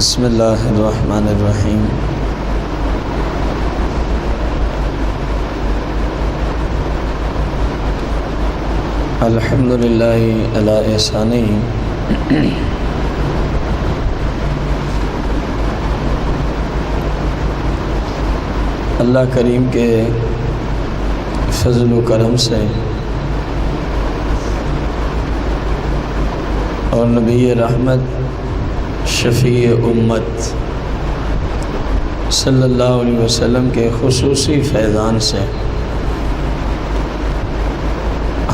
بسم اللہ الرحمن الرحیم۔ الحمدللہ علی احسانہ، اللہ کریم کے فضل و کرم سے اور نبی رحمت شفیع امت صلی اللہ علیہ وسلم کے خصوصی فیضان سے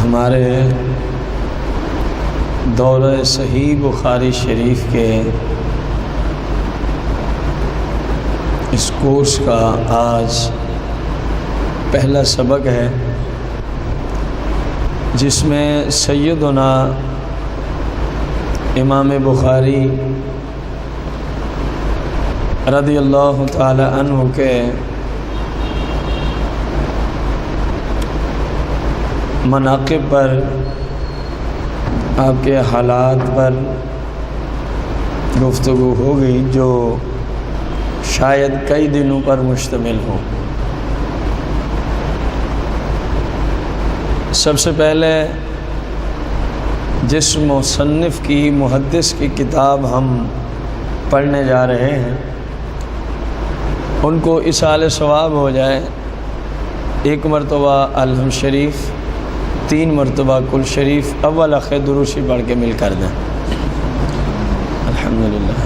ہمارے دورہ صحیح بخاری شریف کے اس کورس کا آج پہلا سبق ہے، جس میں سیدنا امام بخاری رضی اللہ تعالی عنہ کے مناقب پر، آپ کے حالات پر گفتگو ہوگی جو شاید کئی دنوں پر مشتمل ہو۔ سب سے پہلے جس مصنف کی، محدث کی کتاب ہم پڑھنے جا رہے ہیں، ان کو اصال ثواب ہو جائے، 1 مرتبہ الحمد شریف، 3 مرتبہ کل شریف، اول آخر درود شریف پڑھ کے مل کر دیں۔ الحمدللہ۔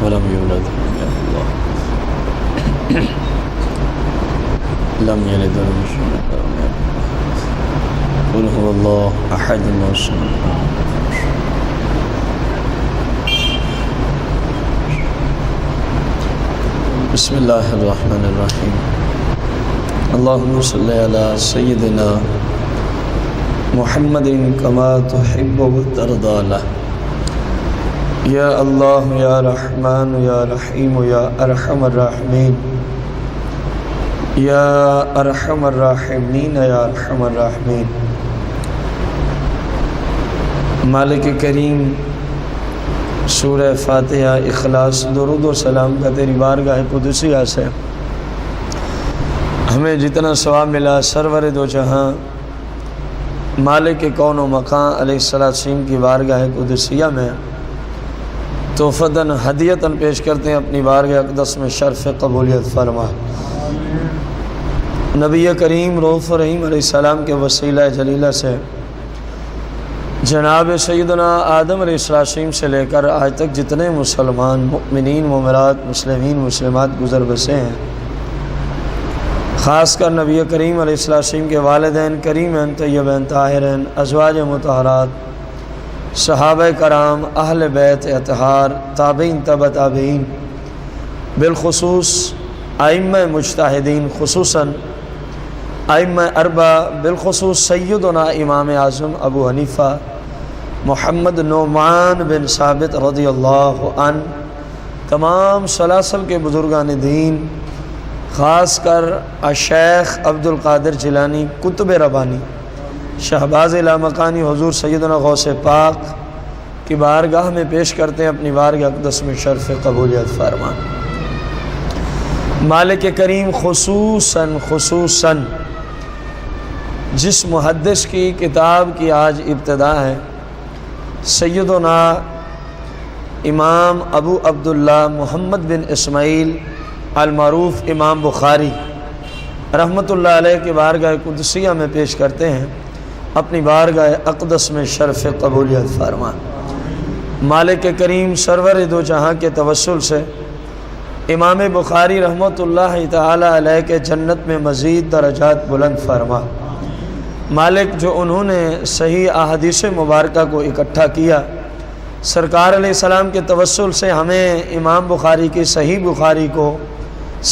ولم يولد لم يلد ولم يولد قل هو الله احد الصمد۔ بسم اللہ الرحمن الرحیم۔ اللهم صل علی سیدنا محمد کما تحب وترضى له۔ یا اللہ یا رحمان یا رحیم یا ارحم الراحمین، یا ارحم الراحمین یا ارحم الراحمین۔ مالک کریم، سورہ فاتحہ، اخلاص، درود و سلام کا تیری بارگاہ قدسیہ سے ہمیں جتنا ثواب ملا سرور دو جہاں مالک کون و مکان علیہ السلام کی بارگاہ قدسیہ میں تحفتاً ہدیتاً پیش کرتے ہیں، اپنی بارگاہ اقدس میں شرف قبولیت فرما۔ نبی کریم رؤوف رحیم علیہ السلام کے وسیلہ جلیلہ سے جناب سیدنا آدم علیہ السلام سے لے کر آج تک جتنے مسلمان، مؤمنین، مومنات، مسلمین، مسلمات گزر بسے ہیں، خاص کر نبی کریم علیہ السلام کے والدین کریمین طیبین طاہرین، ازواج مطہرات، صحابہ کرام، اہل بیت اطہار، تابعین تبع تابعین، بالخصوص ائمہ مجتہدین، خصوصاً ائمہ اربعہ، بالخصوص سیدنا امام اعظم ابو حنیفہ محمد نعمان بن ثابت رضی اللہ عنہ، تمام سلاسل کے بزرگان دین، خاص کر الشیخ عبد القادر جیلانی قطب ربانی، شہباز لامکانی، حضور سیدنا غوث پاک کی بارگاہ میں پیش کرتے ہیں، اپنی بارگاہ اقدس میں شرف قبولیت فرما۔ مالک کریم خصوصاً جس محدث کی کتاب کی آج ابتدا ہے، سیدنا امام ابو عبداللہ محمد بن اسماعیل المعروف امام بخاری رحمۃ اللہ علیہ کی بارگاہ قدسیہ میں پیش کرتے ہیں، اپنی بارگاہ اقدس میں شرف قبولیت فرما۔ مالک کریم سرور دو جہاں کے توسل سے امام بخاری رحمۃ اللہ تعالی علیہ کے جنت میں مزید درجات بلند فرما۔ مالک جو انہوں نے صحیح احادیث مبارکہ کو اکٹھا کیا، سرکار علیہ السلام کے توسل سے ہمیں امام بخاری کی صحیح بخاری کو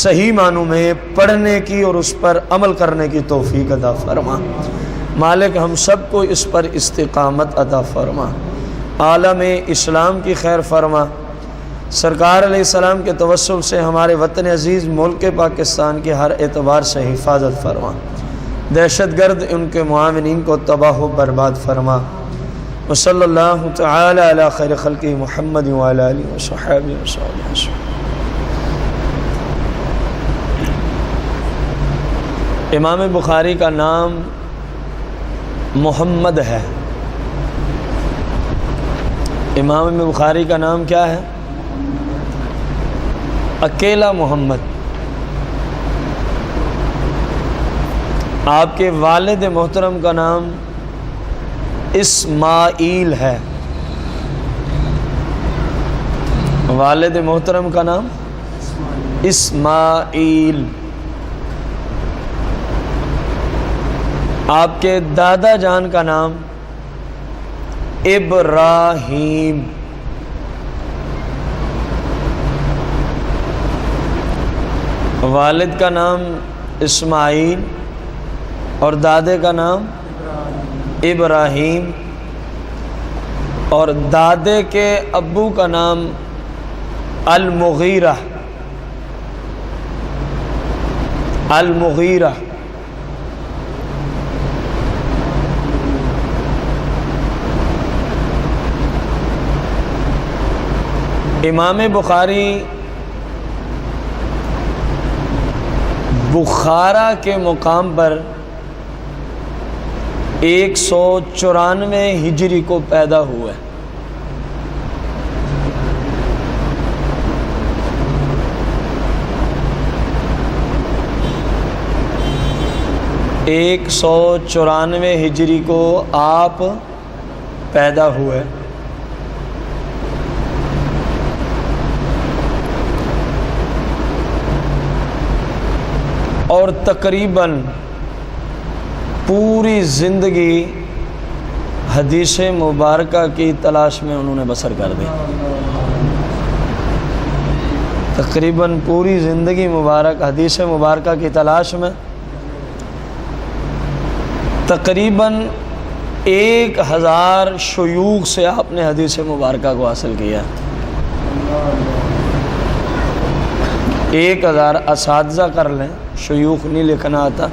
صحیح معنوں میں پڑھنے کی اور اس پر عمل کرنے کی توفیق عطا فرما۔ مالک ہم سب کو اس پر استقامت عطا فرما، عالم اسلام کی خیر فرما، سرکار علیہ السلام کے توسل سے ہمارے وطن عزیز ملک پاکستان کی ہر اعتبار سے حفاظت فرما، دہشت گرد ان کے معاونین کو تباہ و برباد فرما۔ وصلی اللہ تعالی علی خیر خلقہ محمد وعلی آلہ وصحبہ وسلم۔ امام بخاری کا نام محمد ہے۔ امام بخاری کا نام کیا ہے؟ اکیلا محمد۔ آپ کے والد محترم کا نام اسماعیل ہے۔ والد محترم کا نام اسماعیل۔ آپ کے دادا جان کا نام ابراہیم۔ والد کا نام اسماعیل اور دادے کا نام ابراہیم، اور دادے کے ابو کا نام المغیرہ۔ المغیرہ امام بخاری بخارا کے مقام پر 194 ہجری کو پیدا ہوئے۔ ایک 194 ہجری کو آپ پیدا ہوئے۔ اور تقریباً پوری زندگی حدیث مبارکہ کی تلاش میں انہوں نے بسر کر دی۔ تقریباً پوری زندگی مبارک حدیث مبارکہ کی تلاش میں، تقریباً 1000 شیوخ سے آپ نے حدیث مبارکہ کو حاصل کیا۔ 1000 اساتذہ کر لیں، شیوخ نہیں لکھنا آتا،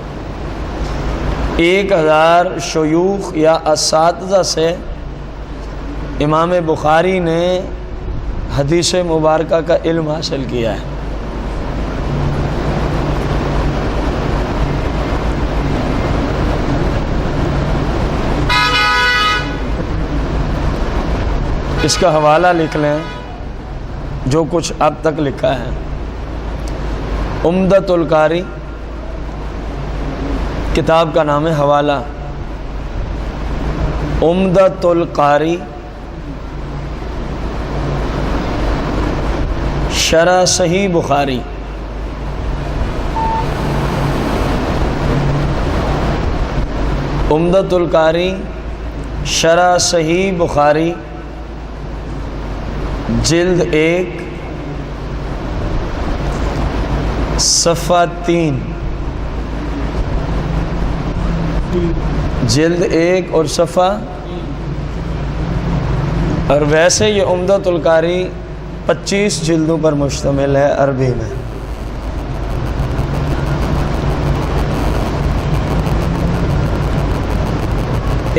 1000 شیوخ یا اساتذہ سے امام بخاری نے حدیث مبارکہ کا علم حاصل کیا ہے۔ اس کا حوالہ لکھ لیں جو کچھ اب تک لکھا ہے۔ عمدۃ القاری کتاب کا نام ہے، حوالہ عمدۃ القاری، شرح صحیح بخاری۔ عمدۃ القاری شرح صحیح بخاری، جلد 1 صفحہ 3، جلد 1 اور صفحہ، اور ویسے یہ عمدۃ القاری 25 جلدوں پر مشتمل ہے عربی میں۔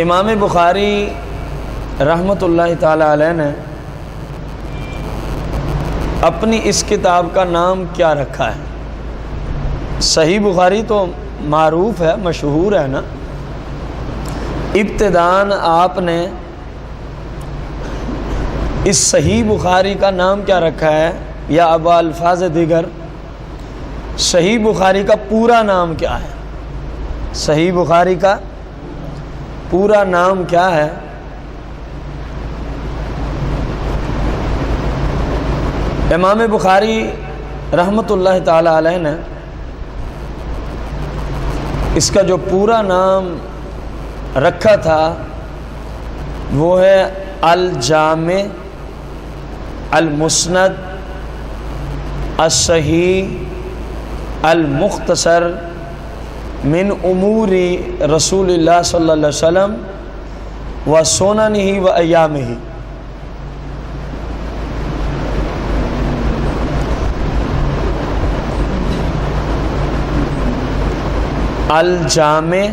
امام بخاری رحمۃ اللہ تعالی علیہ نے اپنی اس کتاب کا نام کیا رکھا ہے؟ صحیح بخاری تو معروف ہے، مشہور ہے نا۔ ابتداً آپ نے اس صحیح بخاری کا نام کیا رکھا ہے، یا اب الفاظ دیگر صحیح بخاری کا پورا نام کیا ہے؟ صحیح بخاری کا پورا نام کیا ہے؟ امام بخاری رحمۃ اللہ تعالی علیہ نے اس کا جو پورا نام رکھا تھا وہ ہے الجامع المسند الصحیح المختصر من امور رسول اللہ صلی اللہ علیہ وسلم و سننہ و ایامہ، الجامع،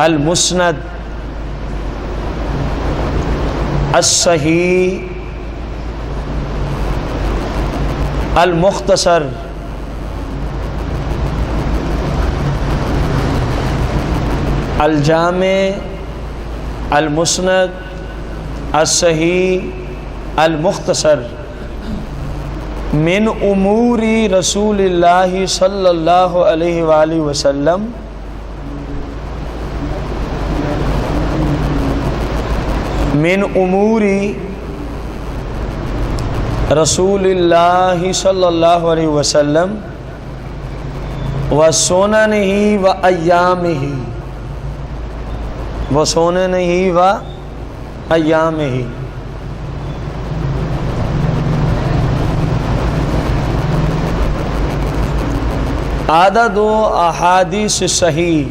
المسند، الصحیح، المختصر، الجامع، المسند، الصحیح، المختصر من امور رسول اللہ صلی اللہ علیہ وآلہ وسلم من امور رسول اللہ صلی اللہ علیہ وسلم و سننہ و ایامہ، و سننہ و ایامہ، عدد و احادیث صحیح،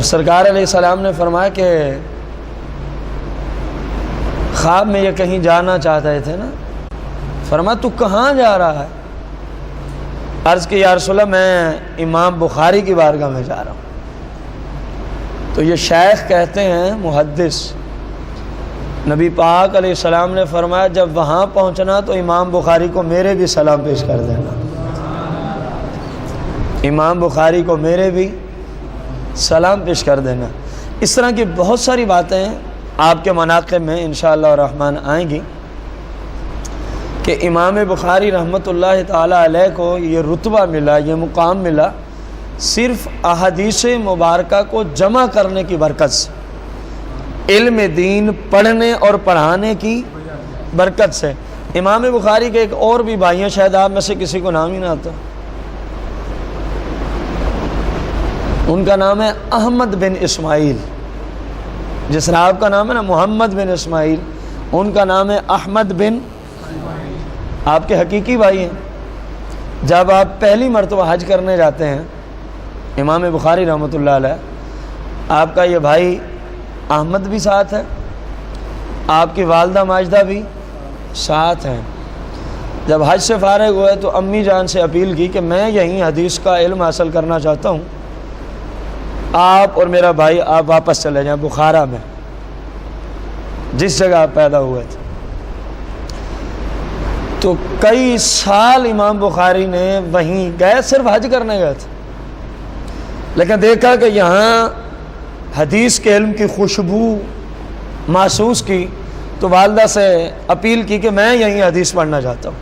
سرکار علیہ السلام نے فرمایا کہ خواب میں یہ کہیں جانا چاہتے تھے نا، فرمایا تو کہاں جا رہا ہے؟ عرض کی یا رسول اللہ میں امام بخاری کی بارگاہ میں جا رہا ہوں۔ تو یہ شیخ کہتے ہیں محدث، نبی پاک علیہ السلام نے فرمایا جب وہاں پہنچنا تو امام بخاری کو میرے بھی سلام پیش کر دینا، امام بخاری کو میرے بھی سلام پیش کر دینا۔ اس طرح کی بہت ساری باتیں آپ کے مناقب میں انشاءاللہ الرحمن آئیں گی کہ امام بخاری رحمۃ اللہ تعالی علیہ کو یہ رتبہ ملا، یہ مقام ملا صرف احادیث مبارکہ کو جمع کرنے کی برکت سے، علم دین پڑھنے اور پڑھانے کی برکت سے۔ امام بخاری کے ایک اور بھی بھائی ہیں، شاید آپ میں سے کسی کو نام ہی نہ آتا، ان کا نام ہے احمد بن اسماعیل۔ جس طرح آپ کا نام ہے نا محمد بن اسماعیل، ان کا نام ہے احمد بن، آپ کے حقیقی بھائی ہیں۔ جب آپ پہلی مرتبہ حج کرنے جاتے ہیں امام بخاری رحمۃ اللہ علیہ، آپ کا یہ بھائی احمد بھی ساتھ ہے، آپ کی والدہ ماجدہ بھی ساتھ ہیں۔ جب حج سے فارغ ہوئے تو امی جان سے اپیل کی کہ میں یہیں حدیث کا علم حاصل کرنا چاہتا ہوں، آپ اور میرا بھائی آپ واپس چلے جائیں بخارا میں، جس جگہ آپ پیدا ہوئے تھے۔ تو کئی سال امام بخاری نے وہیں گئے، صرف حج کرنے گئے تھے، لیکن دیکھا کہ یہاں حدیث کے علم کی خوشبو محسوس کی تو والدہ سے اپیل کی کہ میں یہیں حدیث پڑھنا چاہتا ہوں۔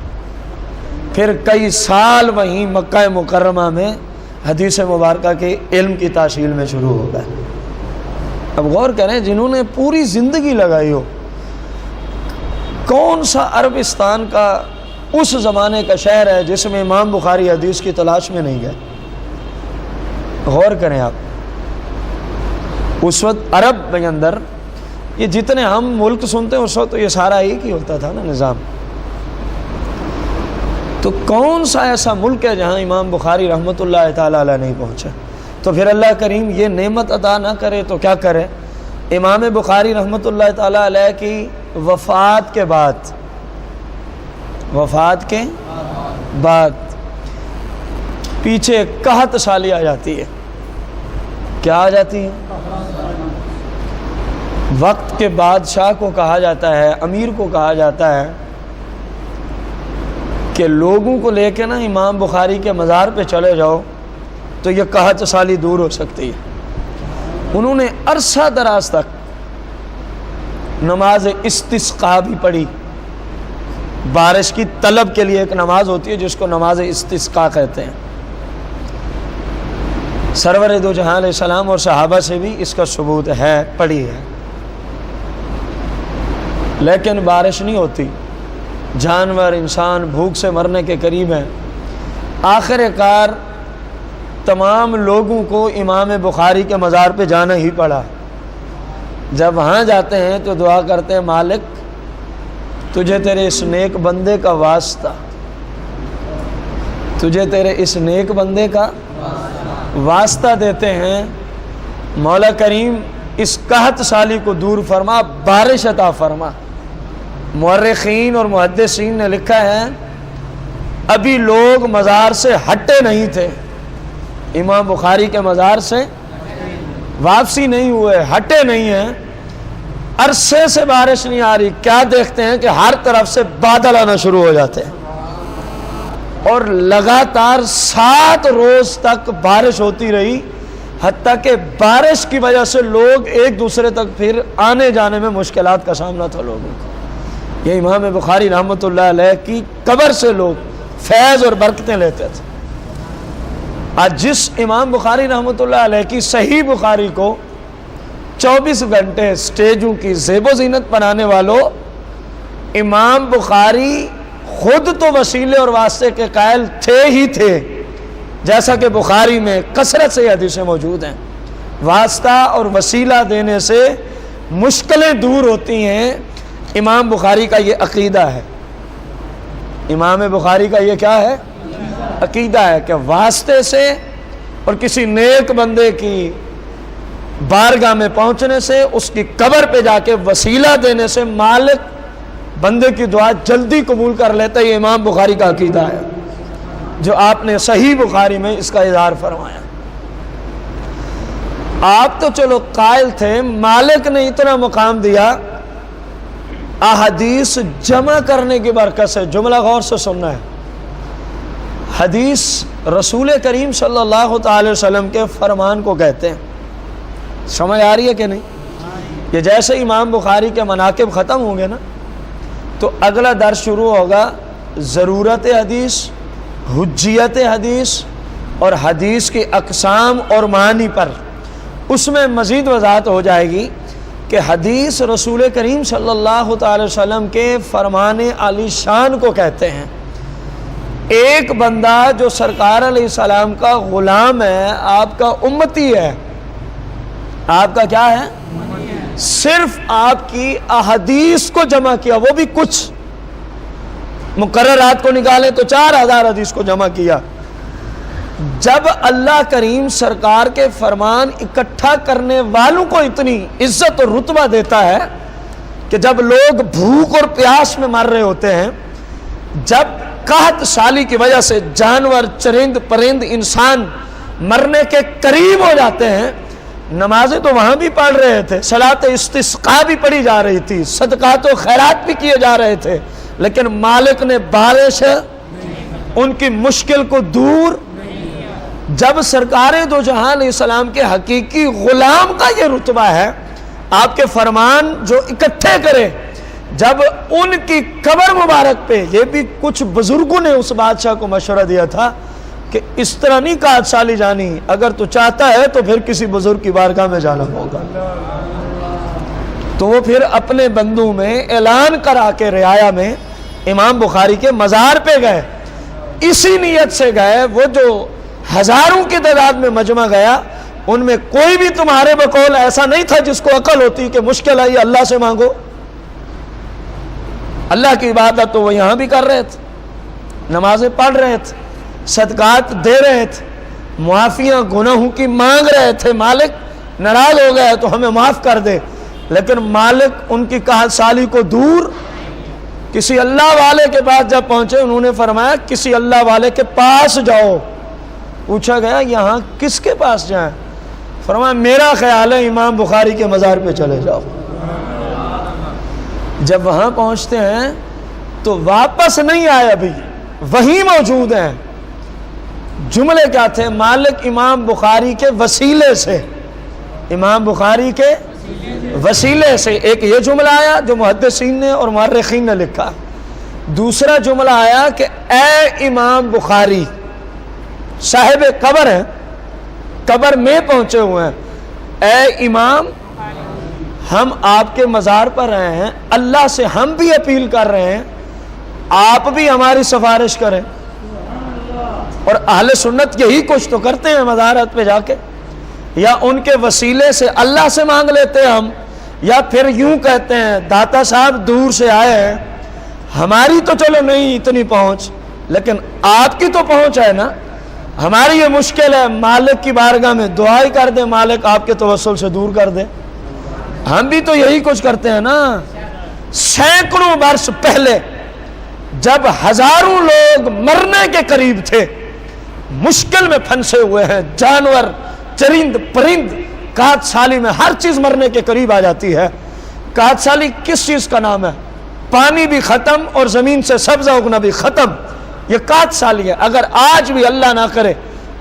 پھر کئی سال وہیں مکہ مکرمہ میں حدیث مبارکہ کے علم کی تحصیل میں شروع ہو گئے۔ اب غور کریں، جنہوں نے پوری زندگی لگائی ہو، کون سا عربستان کا اس زمانے کا شہر ہے جس میں امام بخاری حدیث کی تلاش میں نہیں گئے؟ غور کریں آپ، اس وقت عرب کے اندر یہ جتنے ہم ملک سنتے ہیں اس وقت تو یہ سارا ایک ہی ہوتا تھا نا نظام۔ تو کون سا ایسا ملک ہے جہاں امام بخاری رحمۃ اللہ تعالی علیہ نہیں پہنچا؟ تو پھر اللہ کریم یہ نعمت عطا نہ کرے تو کیا کرے؟ امام بخاری رحمۃ اللہ تعالی علیہ کی وفات کے بعد پیچھے قحط سالی آ جاتی ہے۔ کیا آ جاتی ہے؟ وقت کے بادشاہ کو کہا جاتا ہے، امیر کو کہا جاتا ہے کہ لوگوں کو لے کے نا امام بخاری کے مزار پہ چلے جاؤ تو یہ قحط سالی دور ہو سکتی ہے۔ انہوں نے عرصہ دراز تک نماز استسقاء بھی پڑھی، بارش کی طلب کے لیے ایک نماز ہوتی ہے جس کو نماز استسقاء کہتے ہیں۔ سرور دو جہاں علیہ السلام اور صحابہ سے بھی اس کا ثبوت ہے، پڑھی ہے، لیکن بارش نہیں ہوتی، جانور انسان بھوک سے مرنے کے قریب ہیں۔ آخر کار تمام لوگوں کو امام بخاری کے مزار پہ جانا ہی پڑا۔ جب وہاں جاتے ہیں تو دعا کرتے ہیں مالک تجھے تیرے اس نیک بندے کا واسطہ، تجھے تیرے اس نیک بندے کا واسطہ دیتے ہیں، مولا کریم اس قحط سالی کو دور فرما، بارش عطا فرما۔ مورخین اور محدثین نے لکھا ہے ابھی لوگ مزار سے ہٹے نہیں تھے، امام بخاری کے مزار سے واپسی نہیں ہوئے، ہٹے نہیں ہیں، عرصے سے بارش نہیں آ رہی، کیا دیکھتے ہیں کہ ہر طرف سے بادل آنا شروع ہو جاتے ہیں، اور لگاتار 7 روز تک بارش ہوتی رہی، حتیٰ کہ بارش کی وجہ سے لوگ ایک دوسرے تک پھر آنے جانے میں مشکلات کا سامنا تھا لوگوں کو۔ یہ امام بخاری رحمۃ اللہ علیہ کی قبر سے لوگ فیض اور برکتیں لیتے تھے۔ آج جس امام بخاری رحمۃ اللہ علیہ کی صحیح بخاری کو 24 گھنٹے سٹیجوں کی زیب و زینت بنانے والوں، امام بخاری خود تو وسیلے اور واسطے کے قائل تھے ہی تھے، جیسا کہ بخاری میں کثرت سے حدیثیں موجود ہیں۔ واسطہ اور وسیلہ دینے سے مشکلیں دور ہوتی ہیں، امام بخاری کا یہ عقیدہ ہے۔ امام بخاری کا یہ کیا ہے؟ عقیدہ ہے کہ واسطے سے اور کسی نیک بندے کی بارگاہ میں پہنچنے سے، اس کی قبر پہ جا کے وسیلہ دینے سے مالک بندے کی دعا جلدی قبول کر لیتا ہے۔ یہ امام بخاری کا عقیدہ ہے جو آپ نے صحیح بخاری میں اس کا اظہار فرمایا۔ آپ تو چلو قائل تھے، مالک نے اتنا مقام دیا احادیث جمع کرنے کی برکت سے۔ جملہ غور سے سننا ہے، حدیث رسول کریم صلی اللہ تعالی وسلم کے فرمان کو کہتے ہیں۔ سمجھ آ رہی ہے کہ نہیں؟ یہ جیسے امام بخاری کے مناقب ختم ہوں گے نا تو اگلا درس شروع ہوگا ضرورت حدیث، حجیت حدیث اور حدیث کی اقسام اور معنی پر۔ اس میں مزید وضاحت ہو جائے گی کہ حدیث رسول کریم صلی اللہ تعالی وسلم کے فرمان عالی شان کو کہتے ہیں۔ ایک بندہ جو سرکار علیہ السلام کا غلام ہے، آپ کا امتی ہے، آپ کا کیا ہے؟ صرف آپ کی احادیث کو جمع کیا، وہ بھی کچھ مقررات کو نکالے تو 4000 حدیث کو جمع کیا۔ جب اللہ کریم سرکار کے فرمان اکٹھا کرنے والوں کو اتنی عزت اور رتبہ دیتا ہے کہ جب لوگ بھوک اور پیاس میں مر رہے ہوتے ہیں، جب قحط سالی کی وجہ سے جانور، چرند پرند، انسان مرنے کے قریب ہو جاتے ہیں، نمازیں تو وہاں بھی پڑھ رہے تھے، صلاۃ استسقاء بھی پڑھی جا رہی تھی، صدقات و خیرات بھی کیے جا رہے تھے، لیکن مالک نے بارش ان کی مشکل کو دور۔ جب سرکار دو جہاں علیہ السلام کے حقیقی غلام کا یہ رتبہ ہے، آپ کے فرمان جو اکٹھے کرے، جب ان کی قبر مبارک پہ، یہ بھی کچھ بزرگوں نے اس بادشاہ کو مشورہ دیا تھا کہ اس طرح نہیں قحط سالی جانی، اگر تو چاہتا ہے تو پھر کسی بزرگ کی بارگاہ میں جانا ہوگا۔ تو وہ پھر اپنے بندوں میں اعلان کرا کے رعایا میں امام بخاری کے مزار پہ گئے، اسی نیت سے گئے۔ وہ جو ہزاروں کی تعداد میں مجمع گیا، ان میں کوئی بھی تمہارے بقول ایسا نہیں تھا جس کو عقل ہوتی کہ مشکل آئی اللہ سے مانگو۔ اللہ کی عبادت تو وہ یہاں بھی کر رہے تھے، نمازیں پڑھ رہے تھے، صدقات دے رہے تھے، معافیاں گناہوں کی مانگ رہے تھے۔ مالک ناراض ہو گیا تو ہمیں معاف کر دے، لیکن مالک ان کی قحط سالی کو دور۔ کسی اللہ والے کے پاس جب پہنچے، انہوں نے فرمایا کسی اللہ والے کے پاس جاؤ۔ پوچھا گیا یہاں کس کے پاس جائیں؟ فرمایا میرا خیال ہے امام بخاری کے مزار پہ چلے جاؤ۔ جب وہاں پہنچتے ہیں تو واپس نہیں آئے، ابھی وہیں موجود ہیں۔ جملے کیا تھے؟ مالک امام بخاری کے وسیلے سے، امام بخاری کے وسیلے سے۔ ایک یہ جملہ آیا جو محدثین نے اور مورخین نے لکھا۔ دوسرا جملہ آیا کہ اے امام بخاری، صاحب قبر ہیں، قبر میں پہنچے ہوئے ہیں، اے امام، ہم آپ کے مزار پر رہے ہیں، اللہ سے ہم بھی اپیل کر رہے ہیں، آپ بھی ہماری سفارش کریں۔ اور اہل سنت یہی کچھ تو کرتے ہیں مزارات پہ جا کے، یا ان کے وسیلے سے اللہ سے مانگ لیتے ہیں ہم، یا پھر یوں کہتے ہیں داتا صاحب دور سے آئے ہیں، ہماری تو چلو نہیں اتنی پہنچ، لیکن آپ کی تو پہنچ ہے نا، ہماری یہ مشکل ہے، مالک کی بارگاہ میں دعائی کر دیں، مالک آپ کے توسل سے دور کر دے۔ ہم بھی تو یہی کچھ کرتے ہیں نا۔ سینکڑوں برس پہلے جب ہزاروں لوگ مرنے کے قریب تھے، مشکل میں پھنسے ہوئے ہیں، جانور، چرند پرند، قحط سالی میں ہر چیز مرنے کے قریب آ جاتی ہے۔ قحط سالی کس چیز کا نام ہے؟ پانی بھی ختم اور زمین سے سبزہ اگنا بھی ختم، یہ قحط سالی ہے۔ اگر آج بھی اللہ نہ کرے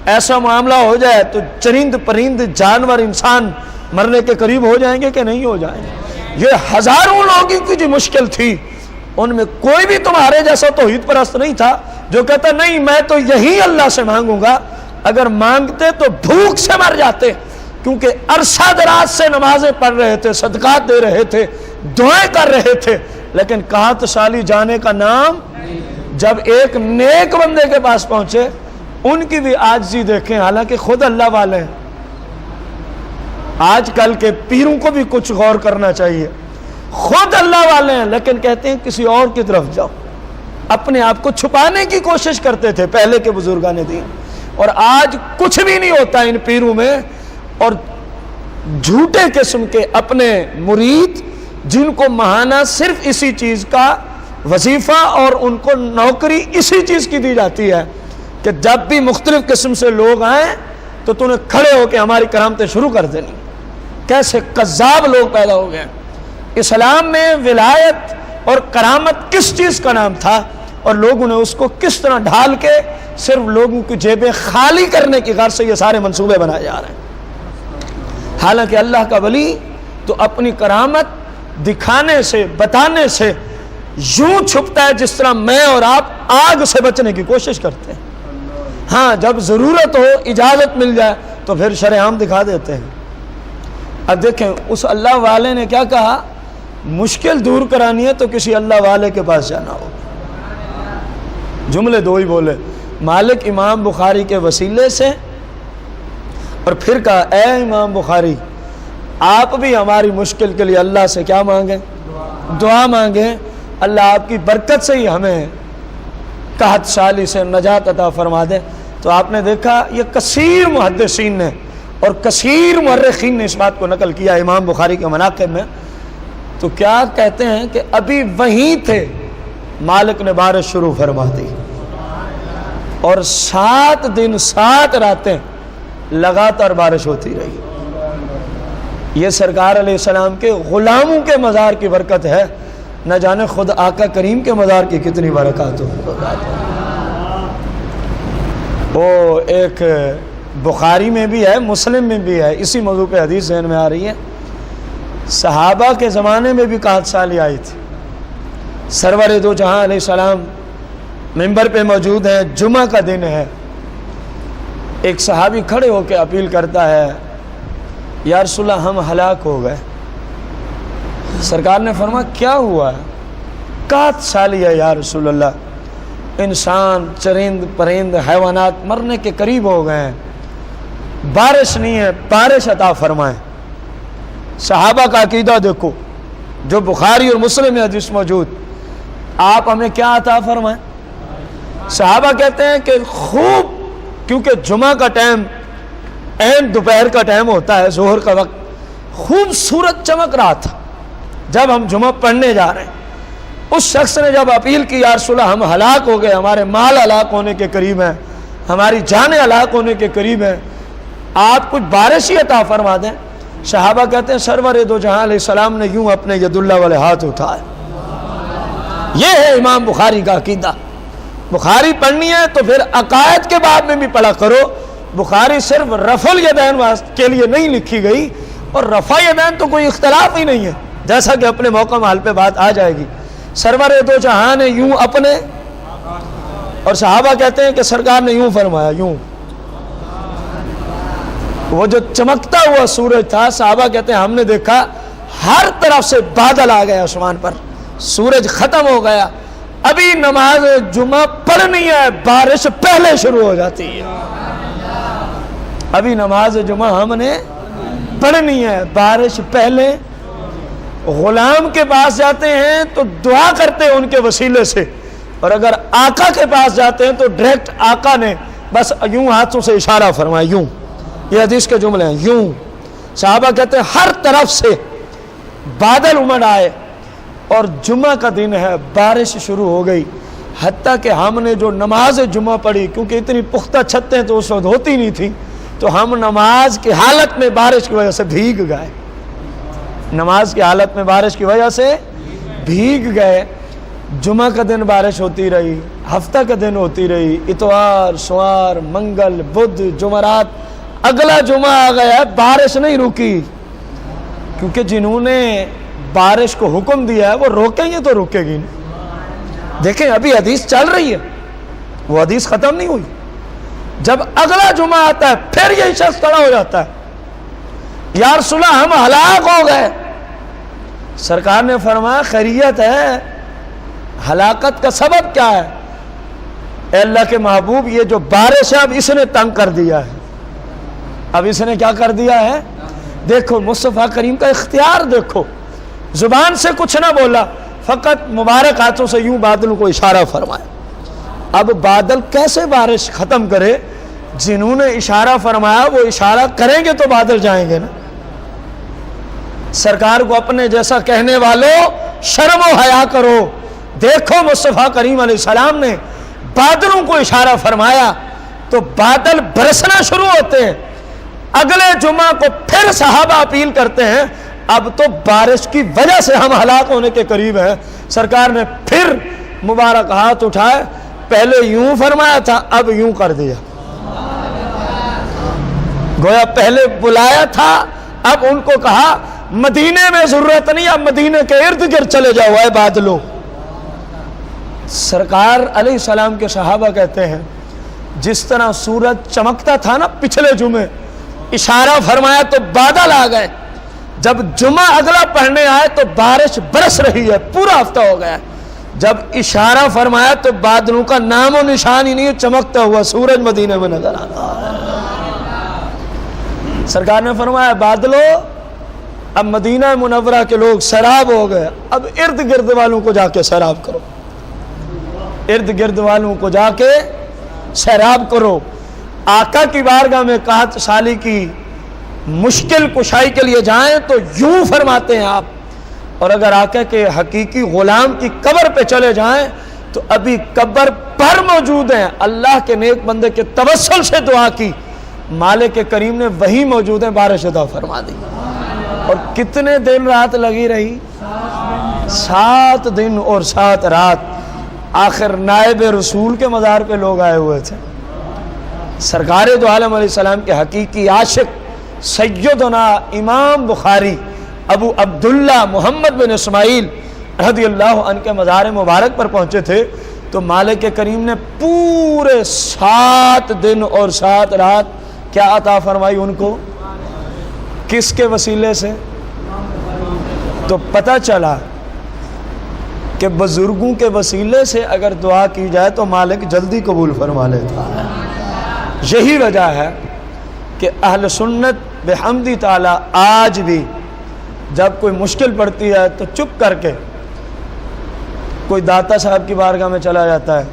ایسا معاملہ ہو جائے تو چرند پرند، جانور، انسان مرنے کے قریب ہو جائیں گے کہ نہیں ہو جائیں گے؟ یہ ہزاروں لوگوں کی جو مشکل تھی، ان میں کوئی بھی تمہارے جیسا توحید پرست نہیں تھا جو کہتا نہیں میں تو یہی اللہ سے مانگوں گا۔ اگر مانگتے تو بھوک سے مر جاتے، کیونکہ عرصہ دراز سے نمازیں پڑھ رہے تھے، صدقات دے رہے تھے، دعائیں کر رہے تھے، لیکن قحط سالی جانے کا نام۔ جب ایک نیک بندے کے پاس پہنچے، ان کی بھی عاجزی دیکھیں، حالانکہ خود اللہ والے ہیں۔ آج کل کے پیروں کو بھی کچھ غور کرنا چاہیے، خود اللہ والے ہیں لیکن کہتے ہیں کسی اور کی طرف جاؤ، اپنے آپ کو چھپانے کی کوشش کرتے تھے پہلے کے بزرگان دین۔ اور آج کچھ بھی نہیں ہوتا ان پیروں میں، اور جھوٹے قسم کے اپنے مرید جن کو ماہانہ صرف اسی چیز کا وظیفہ اور ان کو نوکری اسی چیز کی دی جاتی ہے کہ جب بھی مختلف قسم سے لوگ آئیں تو تمہیں کھڑے ہو کے ہماری کرامتیں شروع کر دینی. کیسے قذاب لوگ پیدا ہو گئے. اسلام میں ولایت اور کرامت کس چیز کا نام تھا اور لوگوں نے اس کو کس طرح ڈھال کے صرف لوگوں کی جیبیں خالی کرنے کی غرض سے یہ سارے منصوبے بنائے جا رہے ہیں. حالانکہ اللہ کا ولی تو اپنی کرامت دکھانے سے بتانے سے یوں چھپتا ہے جس طرح میں اور آپ آگ سے بچنے کی کوشش کرتے ہیں. ہاں جب ضرورت ہو اجازت مل جائے تو پھر شرعام دکھا دیتے ہیں. اب دیکھیں اس اللہ والے نے کیا کہا, مشکل دور کرانی ہے تو کسی اللہ والے کے پاس جانا ہو. جملے دو ہی بولے, مالک امام بخاری کے وسیلے سے, اور پھر کہا اے امام بخاری آپ بھی ہماری مشکل کے لیے اللہ سے کیا مانگیں, دعا مانگیں, اللہ آپ کی برکت سے ہی ہمیں قحط سالی سے نجات عطا فرما دے. تو آپ نے دیکھا یہ کثیر محدثین نے اور کثیر مورخین نے اس بات کو نقل کیا امام بخاری کے مناقب میں. تو کیا کہتے ہیں کہ ابھی وہیں تھے مالک نے بارش شروع فرما دی اور 7 دن 7 راتیں لگاتار بارش ہوتی رہی. یہ سرکار علیہ السلام کے غلاموں کے مزار کی برکت ہے, نہ جانے خود آقا کریم کے مزار کی کتنی برکات ہو. وہ ایک بخاری میں بھی ہے, مسلم میں بھی ہے, اسی موضوع پہ حدیث ذہن میں آ رہی ہے. صحابہ کے زمانے میں بھی قحط سالی آئی تھی. سرور دو جہاں علیہ السلام ممبر پہ موجود ہیں, جمعہ کا دن ہے, ایک صحابی کھڑے ہو کے اپیل کرتا ہے یا رسول اللہ ہم ہلاک ہو گئے. سرکار نے فرمایا کیا ہوا ہے؟ قحط سالی ہے یا رسول اللہ, انسان چرند پرند حیوانات مرنے کے قریب ہو گئے ہیں, بارش نہیں ہے, بارش عطا فرمائیں. صحابہ کا عقیدہ دیکھو جو بخاری اور مسلم میں حدیث موجود, آپ ہمیں کیا عطا فرمائیں. صحابہ کہتے ہیں کہ خوب, کیونکہ جمعہ کا ٹائم عین دوپہر کا ٹائم ہوتا ہے, ظہر کا وقت, خوب سورج چمک رہا تھا جب ہم جمعہ پڑھنے جا رہے ہیں. اس شخص نے جب اپیل کی یا رسول اللہ ہم ہلاک ہو گئے, ہمارے مال ہلاک ہونے کے قریب ہیں, ہماری جانیں ہلاک ہونے کے قریب ہیں, آپ کچھ بارش ہی عطا فرما دیں. صحابہ کہتے ہیں سرور دو جہاں علیہ السلام نے یوں اپنے ید اللہ والے ہاتھ اٹھائے. یہ ہے امام بخاری کا عقیدہ. بخاری پڑھنی ہے تو پھر عقائد کے باب میں بھی پڑھا کرو. بخاری صرف رفع الیدین کے لیے نہیں لکھی گئی, اور رفع الیدین تو کوئی اختلاف ہی نہیں ہے, جیسا کہ اپنے موقع محل پہ بات آ جائے گی. سرور دو جہاں نے یوں اپنے, اور صحابہ کہتے ہیں کہ سرکار نے یوں فرمایا, یوں. وہ جو چمکتا ہوا سورج تھا, صحابہ کہتے ہیں ہم نے دیکھا ہر طرف سے بادل آ گئے آسمان پر, سورج ختم ہو گیا, ابھی نماز جمعہ پڑھنی ہے بارش پہلے شروع ہو جاتی ہے. ابھی نماز جمعہ ہم نے پڑھنی ہے بارش پہلے. غلام کے پاس جاتے ہیں تو دعا کرتے ہیں ان کے وسیلے سے, اور اگر آقا کے پاس جاتے ہیں تو ڈائریکٹ آقا نے بس یوں ہاتھوں سے اشارہ فرمایا, یوں. یہ حدیث کے جملے ہیں, یوں. صحابہ کہتے ہیں ہر طرف سے بادل امڑ آئے اور جمعہ کا دن ہے, بارش شروع ہو گئی. حتیٰ کہ ہم نے جو نماز جمعہ پڑھی, کیونکہ اتنی پختہ چھتیں تو اس وقت ہوتی نہیں تھیں, تو ہم نماز کی حالت میں بارش کی وجہ سے بھیگ گئے. نماز کی حالت میں بارش کی وجہ سے بھیگ گئے. جمعہ کا دن بارش ہوتی رہی, ہفتہ کا دن ہوتی رہی, اتوار سوار منگل بدھ جمعرات, اگلا جمعہ آ گیا, بارش نہیں رکی. کیونکہ جنہوں نے بارش کو حکم دیا ہے وہ روکیں گے تو رکے گی نہیں. دیکھیں ابھی حدیث چل رہی ہے, وہ حدیث ختم نہیں ہوئی. جب اگلا جمعہ آتا ہے پھر یہی شخص کھڑا ہو جاتا ہے, یا رسول اللہ ہم ہلاک ہو گئے. سرکار نے فرمایا خیریت ہے, ہلاکت کا سبب کیا ہے؟ اے اللہ کے محبوب یہ جو بارش ہے اب اس نے تنگ کر دیا ہے. اب اس نے کیا کر دیا ہے؟ دیکھو مصطفیٰ کریم کا اختیار دیکھو, زبان سے کچھ نہ بولا, فقط مبارک ہاتھوں سے یوں بادلوں کو اشارہ فرمایا. اب بادل کیسے بارش ختم کرے؟ جنہوں نے اشارہ فرمایا وہ اشارہ کریں گے تو بادل جائیں گے نا. سرکار کو اپنے جیسا کہنے والوں شرم و حیا کرو۔ دیکھو مصطفیٰ کریم علیہ السلام نے بادلوں کو اشارہ فرمایا تو بادل برسنا شروع ہوتے ہیں۔ اگلے جمعہ کو پھر صحابہ اپیل کرتے ہیں اب تو بارش کی وجہ سے ہم ہلاک ہونے کے قریب ہیں۔ سرکار نے پھر مبارک ہاتھ اٹھائے، پہلے یوں فرمایا تھا اب یوں کر دیا۔ گویا پہلے بلایا تھا، اب ان کو کہا مدینے میں ضرورت نہیں، اب مدینے کے ارد گرد چلے جاؤ اے بادلوں۔ سرکار علیہ السلام کے صحابہ کہتے ہیں جس طرح سورج چمکتا تھا نا پچھلے جمعے، اشارہ فرمایا تو بادل آ گئے، جب جمعہ اگلا پڑھنے آئے تو بارش برس رہی ہے، پورا ہفتہ ہو گیا، جب اشارہ فرمایا تو بادلوں کا نام و نشان ہی نہیں، چمکتا ہوا سورج مدینے میں نظر آتا۔ سرکار نے فرمایا بادلوں اب مدینہ منورہ کے لوگ سیراب ہو گئے، اب ارد گرد والوں کو جا کے سیراب کرو، ارد گرد والوں کو جا کے سیراب کرو۔ آقا کی بارگاہ میں قحط سالی کی مشکل کشائی کے لیے جائیں تو یوں فرماتے ہیں آپ، اور اگر آقا کے حقیقی غلام کی قبر پہ چلے جائیں تو ابھی قبر پر موجود ہیں، اللہ کے نیک بندے کے توسل سے دعا کی، مالک کریم نے وہی موجود ہیں، بارش عطا فرما دی۔ اور کتنے دن رات لگی رہی؟ 7 دن اور 7 رات۔ آخر نائب رسول کے مزار پہ لوگ آئے ہوئے تھے۔ سرکار دو عالم علیہ السلام کے حقیقی عاشق سیدنا امام بخاری ابو عبداللہ محمد بن اسماعیل رضی اللہ عنہ کے مزار مبارک پر پہنچے تھے تو مالک کریم نے پورے 7 دن اور 7 رات کیا عطا فرمائی ان کو؟ کس کے وسیلے سے؟ تو پتہ چلا کہ بزرگوں کے وسیلے سے اگر دعا کی جائے تو مالک جلدی قبول فرما لیتا ہے۔ یہی وجہ ہے کہ اہل سنت بحمدی تعالی آج بھی جب کوئی مشکل پڑتی ہے تو چپ کر کے کوئی داتا صاحب کی بارگاہ میں چلا جاتا ہے،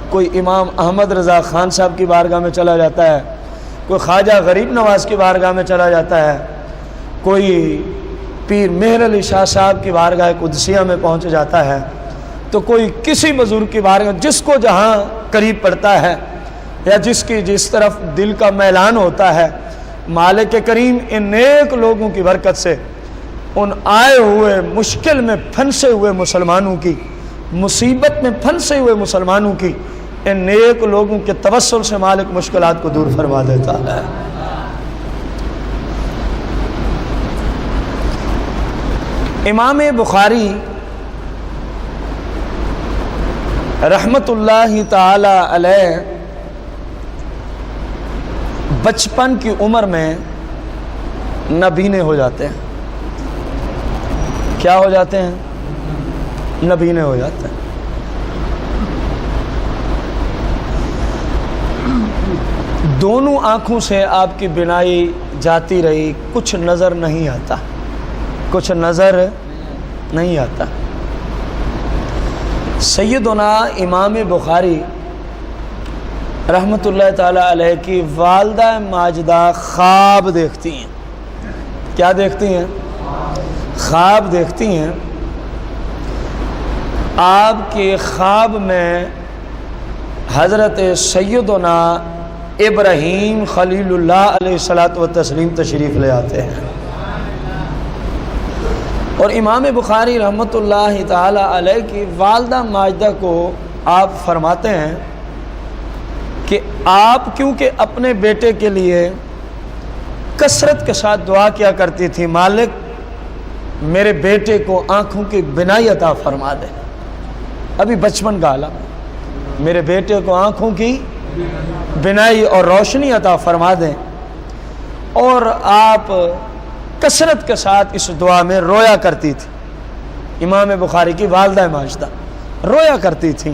کوئی امام احمد رضا خان صاحب کی بارگاہ میں چلا جاتا ہے، کوئی خواجہ غریب نواز کی بارگاہ میں چلا جاتا ہے، کوئی پیر مہر علی شاہ صاحب کی بارگاہ قدسیہ میں پہنچ جاتا ہے، تو کوئی کسی بزرگ کی بارگاہ، جس کو جہاں قریب پڑتا ہے یا جس طرف دل کا میلان ہوتا ہے، مالک کریم ان نیک لوگوں کی برکت سے ان آئے ہوئے مشکل میں پھنسے ہوئے مسلمانوں کی، مصیبت میں پھنسے ہوئے مسلمانوں کی، ان نیک لوگوں کے توسل سے مالک مشکلات کو دور فرما دیتا ہے۔ امام بخاری رحمت اللہ تعالی علیہ بچپن کی عمر میں نبینے ہو جاتے ہیں۔ کیا ہو جاتے ہیں؟ نبینے ہو جاتے ہیں۔ دونوں آنکھوں سے آپ کی بینائی جاتی رہی، کچھ نظر نہیں آتا، کچھ نظر نہیں آتا۔ سیدنا امام بخاری رحمت اللہ تعالی علیہ کی والدہ ماجدہ خواب دیکھتی ہیں۔ کیا دیکھتی ہیں؟ خواب دیکھتی ہیں۔ آپ کے خواب میں حضرت سیدنا ابراہیم خلیل اللہ علیہ الصلاۃ والتسلیم تشریف لے آتے ہیں، اور امام بخاری رحمت اللہ تعالی علیہ کی والدہ ماجدہ کو آپ فرماتے ہیں کہ آپ کیونکہ اپنے بیٹے کے لیے کثرت کے ساتھ دعا کیا کرتی تھی، مالک میرے بیٹے کو آنکھوں کی بینائی عطا فرما دے، ابھی بچپن کا عالم، میرے بیٹے کو آنکھوں کی بینائی اور روشنی عطا فرما دیں، اور آپ کثرت کے ساتھ اس دعا میں رویا کرتی تھی۔ امام بخاری کی والدہ ماجدہ رویا کرتی تھی،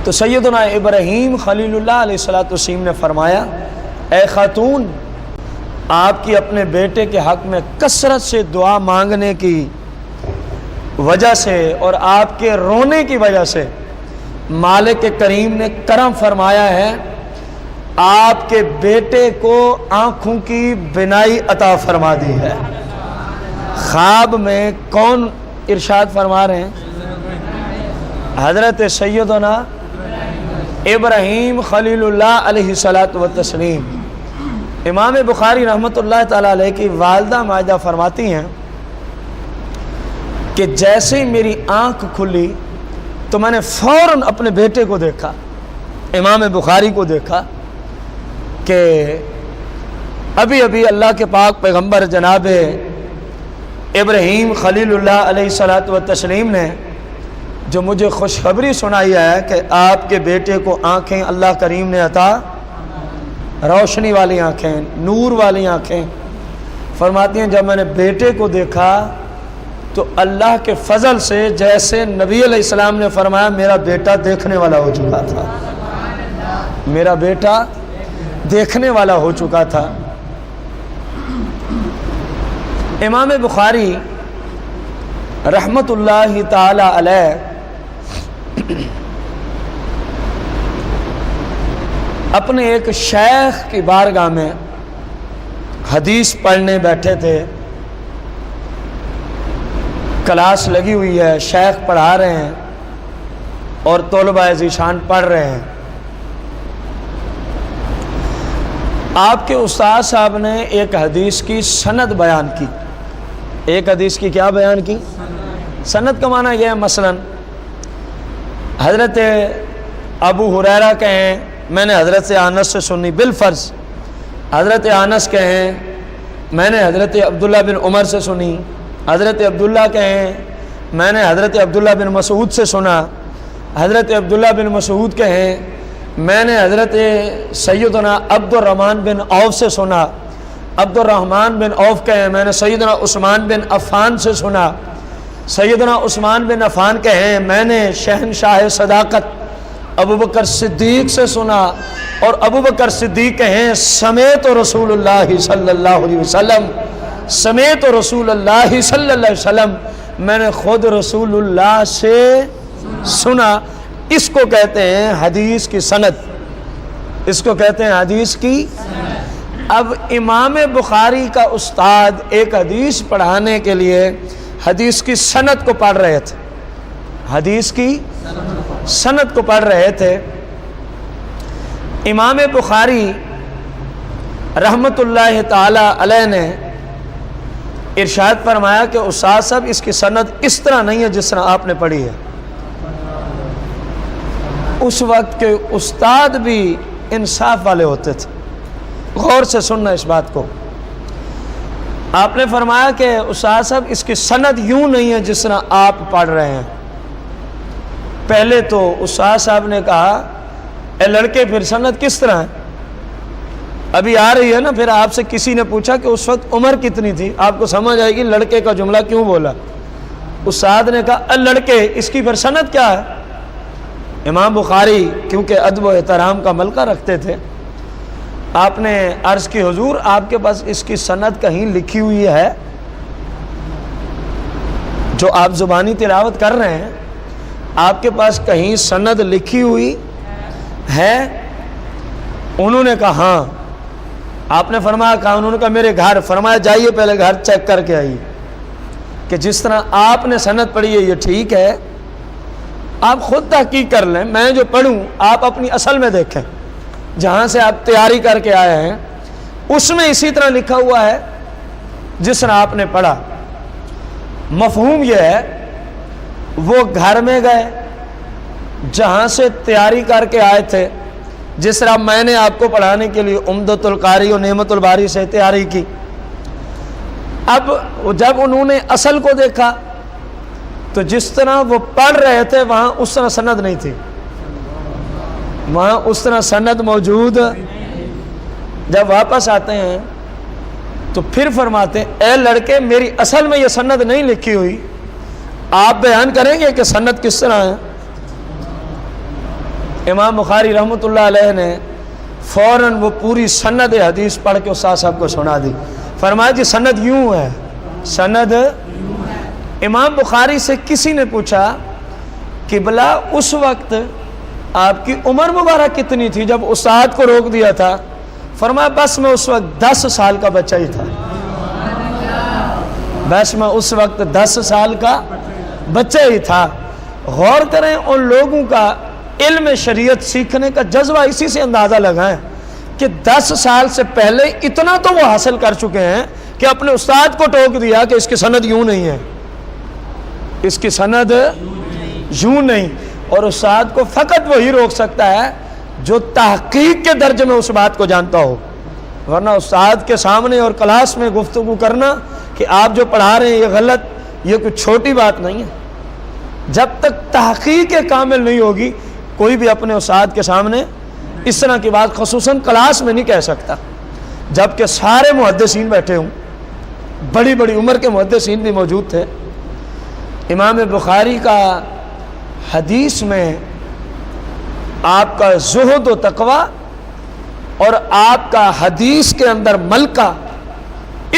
تو سیدنا ابراہیم خلیل اللہ علیہ الصلاۃ والسلام نے فرمایا اے خاتون، آپ کی اپنے بیٹے کے حق میں کثرت سے دعا مانگنے کی وجہ سے اور آپ کے رونے کی وجہ سے مالک کریم نے کرم فرمایا ہے، آپ کے بیٹے کو آنکھوں کی بینائی عطا فرما دی ہے۔ خواب میں کون ارشاد فرما رہے ہیں؟ حضرت سیدنا ابراہیم خلیل اللہ علیہ الصلوۃ والتسلیم۔ امام بخاری رحمۃ اللہ تعالیٰ علیہ کی والدہ ماجدہ فرماتی ہیں کہ جیسے ہی میری آنکھ کھلی تو میں نے فوراً اپنے بیٹے کو دیکھا، امام بخاری کو دیکھا کہ ابھی ابھی اللہ کے پاک پیغمبر جناب ابراہیم خلیل اللہ علیہ الصلوۃ والتسلیم نے جو مجھے خوشخبری سنائی ہے کہ آپ کے بیٹے کو آنکھیں اللہ کریم نے عطا، روشنی والی آنکھیں، نور والی آنکھیں۔ فرماتی ہیں جب میں نے بیٹے کو دیکھا تو اللہ کے فضل سے جیسے نبی علیہ السلام نے فرمایا میرا بیٹا دیکھنے والا ہو چکا تھا، میرا بیٹا دیکھنے والا ہو چکا تھا۔ امام بخاری رحمت اللہ تعالی علیہ اپنے ایک شیخ کی بارگاہ میں حدیث پڑھنے بیٹھے تھے، کلاس لگی ہوئی ہے، شیخ پڑھا رہے ہیں اور طلباء ذیشان پڑھ رہے ہیں۔ آپ کے استاد صاحب نے ایک حدیث کی سند بیان کی، ایک حدیث کی کیا بیان کی؟ سند کا معنی یہ ہے مثلا حضرت ابو ہریرہ کہیں میں نے حضرت انس سے سنی، بالفرض حضرت انس کہیں میں نے حضرت عبداللہ بن عمر سے سنی، حضرت عبداللہ کہیں میں نے حضرت عبداللہ بن مسعود سے سنا، حضرت عبداللہ بن مسعود کہیں میں نے حضرت سیدنا عبد الرحمن بن عوف سے سنا، عبد الرحمن بن عوف کہیں میں نے سیدنا عثمان بن عفان سے سنا، سیدنا عثمان بن عفان کہیں میں نے شہنشاہ صداقت ابو بکر صدیق سے سنا، اور ابو بکر صدیق کہیں سمیت رسول اللہ صلی اللہ علیہ وسلم، سمیت رسول اللہ صلی اللہ علیہ وسلم، میں نے خود رسول اللہ سے سنا۔ اس کو کہتے ہیں حدیث کی سند، اس کو کہتے ہیں حدیث کی۔ اب امام بخاری کا استاد ایک حدیث پڑھانے کے لیے حدیث کی سند کو پڑھ رہے تھے، حدیث کی سند کو پڑھ رہے تھے۔ امام بخاری رحمت اللہ تعالی علیہ نے ارشاد فرمایا کہ استاد صاحب اس کی سند اس طرح نہیں ہے جس طرح آپ نے پڑھی ہے۔ اس وقت کے استاد بھی انصاف والے ہوتے تھے، غور سے سننا اس بات کو۔ آپ نے فرمایا کہ استاد صاحب اس کی سند یوں نہیں ہے جس طرح آپ پڑھ رہے ہیں۔ پہلے تو استاد صاحب نے کہا اے لڑکے پھر سند کس طرح ہے؟ ابھی آ رہی ہے نا، پھر آپ سے کسی نے پوچھا کہ اس وقت عمر کتنی تھی، آپ کو سمجھ آئے گی لڑکے کا جملہ کیوں بولا۔ استاد نے کہا اے لڑکے اس کی پھر سند کیا ہے؟ امام بخاری کیونکہ ادب و احترام کا ملکہ رکھتے تھے، آپ نے عرض کی حضور آپ کے پاس اس کی سند کہیں لکھی ہوئی ہے جو آپ زبانی تلاوت کر رہے ہیں، آپ کے پاس کہیں سند لکھی ہوئی ہے؟ انہوں نے کہا ہاں۔ آپ نے فرمایا کہا؟ انہوں نے کہا میرے گھر۔ فرمایا جائیے پہلے گھر چیک کر کے آئیے کہ جس طرح آپ نے سند پڑھی ہے یہ ٹھیک ہے۔ آپ خود تحقیق کر لیں، میں جو پڑھوں آپ اپنی اصل میں دیکھیں، جہاں سے آپ تیاری کر کے آئے ہیں اس میں اسی طرح لکھا ہوا ہے جس طرح آپ نے پڑھا۔ مفہوم یہ ہے وہ گھر میں گئے جہاں سے تیاری کر کے آئے تھے، جس طرح میں نے آپ کو پڑھانے کے لیے عمدۃ القاری اور نعمت الباری سے تیاری کی۔ اب جب انہوں نے اصل کو دیکھا تو جس طرح وہ پڑھ رہے تھے وہاں اس طرح سند نہیں تھی، وہاں اس طرح سند موجود۔ جب واپس آتے ہیں تو پھر فرماتے ہیں اے لڑکے میری اصل میں یہ سند نہیں لکھی ہوئی، آپ بیان کریں گے کہ سند کس طرح ہے؟ امام بخاری رحمۃ اللہ علیہ نے فوراً وہ پوری سند حدیث پڑھ کے استاد صاحب کو سنا دی۔ فرمایا جی سند یوں ہے، سند۔ امام بخاری سے کسی نے پوچھا کہ بلا اس وقت آپ کی عمر مبارک کتنی تھی جب استاد کو روک دیا تھا؟ فرمایا بس میں اس وقت 10 سال کا بچہ ہی تھا۔ بس میں اس وقت 10 سال کا بچہ ہی تھا۔ غور کریں ان لوگوں کا علم شریعت سیکھنے کا جذبہ اسی سے اندازہ لگائیں کہ 10 سال سے پہلے اتنا تو وہ حاصل کر چکے ہیں کہ اپنے استاد کو ٹوک دیا کہ اس کی سند یوں نہیں ہے، اس کی سند یوں نہیں، اور استاد کو فقط وہی روک سکتا ہے جو تحقیق کے درجے میں اس بات کو جانتا ہو، ورنہ استاد کے سامنے اور کلاس میں گفتگو کرنا کہ آپ جو پڑھا رہے ہیں یہ غلط، یہ کوئی چھوٹی بات نہیں ہے۔ جب تک تحقیق کامل نہیں ہوگی کوئی بھی اپنے استاد کے سامنے اس طرح کی بات خصوصاً کلاس میں نہیں کہہ سکتا، جبکہ سارے محدثین بیٹھے ہوں، بڑی بڑی عمر کے محدثین بھی موجود تھے۔ امام بخاری کا حدیث میں آپ کا زہد و تقوی اور آپ کا حدیث کے اندر ملکہ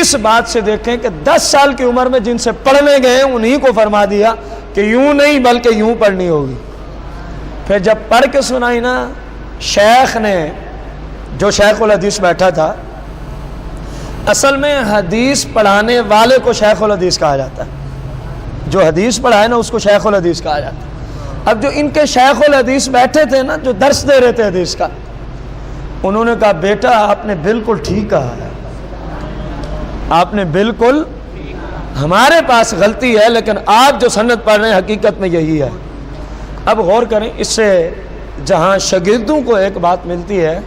اس بات سے دیکھیں کہ 10 سال کی عمر میں جن سے پڑھنے گئے انہی کو فرما دیا کہ یوں نہیں بلکہ یوں پڑھنی ہوگی۔ پھر جب پڑھ کے سنائی نا شیخ نے، جو شیخ الحدیث بیٹھا تھا، اصل میں حدیث پڑھانے والے کو شیخ الحدیث کہا جاتا ہے، جو حدیث پڑھائے نا اس کو شیخ الحدیث کہا جاتا ہے۔ اب جو ان کے شیخ الحدیث بیٹھے تھے نا، جو درس دے رہے تھے حدیث کا، انہوں نے کہا بیٹا آپ نے بالکل ٹھیک کہا ہے، آپ نے بالکل، ہمارے پاس غلطی ہے لیکن آپ جو سند پڑھ رہے ہیں حقیقت میں یہی ہے۔ اب غور کریں، اس سے جہاں شاگردوں کو ایک بات ملتی ہے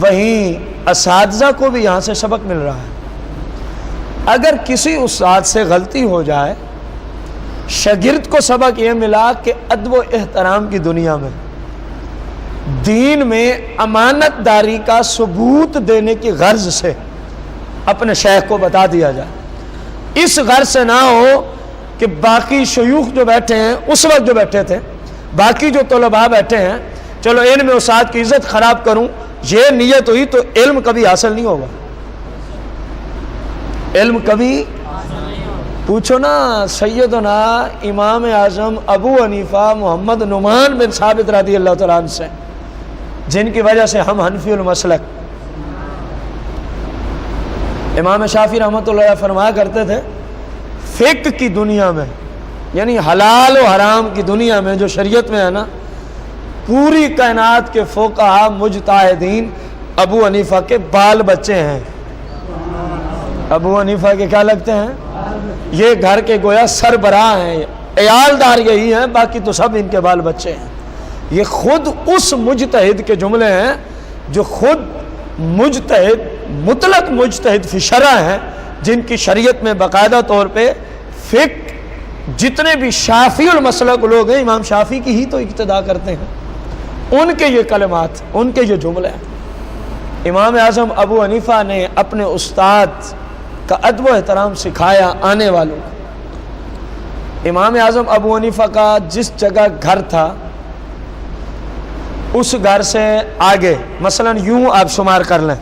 وہیں اساتذہ کو بھی یہاں سے سبق مل رہا ہے۔ اگر کسی استاد سے غلطی ہو جائے، شاگرد کو سبق یہ ملا کہ ادب و احترام کی دنیا میں دین میں امانت داری کا ثبوت دینے کی غرض سے اپنے شیخ کو بتا دیا جائے، اس غرض سے نہ ہو کہ باقی شیوخ جو بیٹھے ہیں اس وقت جو بیٹھے تھے، باقی جو طلباء بیٹھے ہیں، چلو ان میں استاد کی عزت خراب کروں، یہ نیت ہوئی تو علم کبھی حاصل نہیں ہوگا، علم کبھی۔ پوچھو نا سیدنا امام اعظم ابو حنیفہ محمد نعمان بن ثابت رضی اللہ تعالیٰ عنہ سے، جن کی وجہ سے ہم حنفی المسلک، امام شافعی رحمۃ اللہ علیہ فرمایا کرتے تھے فقہ کی دنیا میں، یعنی حلال و حرام کی دنیا میں جو شریعت میں ہے نا، پوری کائنات کے فقہا مجتہدین ابو حنیفہ کے بال بچے ہیں۔ ابو حنیفہ کے کیا لگتے ہیں؟ یہ گھر کے گویا سربراہ ہیں، عیالدار یہی ہیں، باقی تو سب ان کے بال بچے ہیں۔ یہ خود اس مجتہد کے جملے ہیں جو خود مجتہد، مطلق مجتہد فی شرع ہیں، جن کی شریعت میں باقاعدہ طور پہ فقہ، جتنے بھی شافعی المسلک لوگ ہیں امام شافعی کی ہی تو اقتدا کرتے ہیں، ان کے یہ کلمات، ان کے یہ جملے ہیں۔ امام اعظم ابو حنیفہ نے اپنے استاد کا ادب و احترام سکھایا آنے والوں کو۔ امام اعظم ابو حنیفہ کا جس جگہ گھر تھا اس گھر سے آگے مثلاً یوں آپ شمار کر لیں،